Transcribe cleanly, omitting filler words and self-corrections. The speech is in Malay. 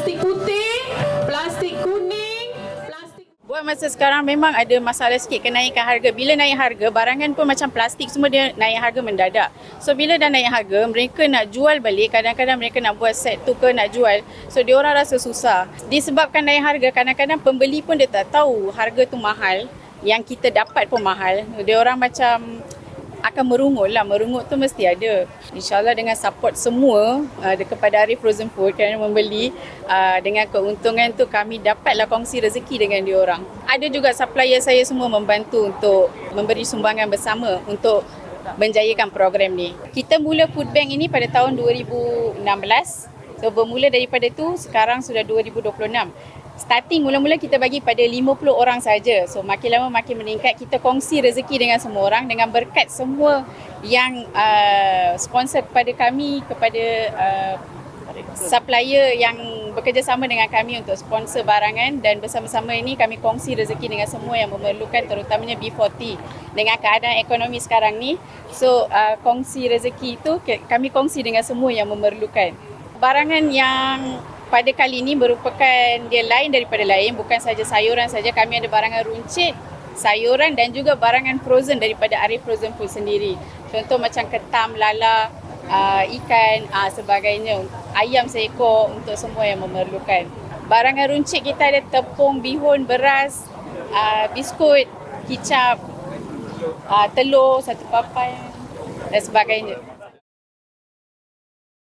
plastik putih, plastik kuning, plastik... Buat masa sekarang memang ada masalah sikit kenaikan harga. Bila naik harga, barangan pun macam plastik semua dia naik harga mendadak. So bila dah naik harga, mereka nak jual balik, kadang-kadang mereka nak buat set tu ke nak jual. So diorang rasa susah. Disebabkan naik harga, kadang-kadang pembeli pun dia tak tahu harga tu mahal, yang kita dapat pun mahal. Diorang macam akan merungut tu mesti ada. InsyaAllah dengan support semua kepada Arif Frozen Food kerana membeli, dengan keuntungan tu kami dapatlah kongsi rezeki dengan diorang. Ada juga supplier saya semua membantu untuk memberi sumbangan bersama untuk menjayakan program ni. Kita mula food bank ini pada tahun 2016. So bermula daripada tu sekarang sudah 2026. Starting mula-mula kita bagi pada 50 orang saja. So makin lama makin meningkat. Kita kongsi rezeki dengan semua orang dengan berkat semua yang sponsor kepada kami, kepada supplier yang bekerjasama dengan kami untuk sponsor barangan, dan bersama-sama ini kami kongsi rezeki dengan semua yang memerlukan, terutamanya B40 dengan keadaan ekonomi sekarang ni. So kongsi rezeki itu kami kongsi dengan semua yang memerlukan. Barangan yang pada kali ini merupakan dia lain daripada lain, bukan saja sayuran saja. Kami ada barangan runcit, sayuran dan juga barangan frozen daripada Arif Frozen Food sendiri. Contoh macam ketam, lala, ikan, sebagainya. Ayam seekor untuk semua yang memerlukan. Barangan runcit kita ada tepung, bihun, beras, biskut, kicap, telur, satu papai dan sebagainya.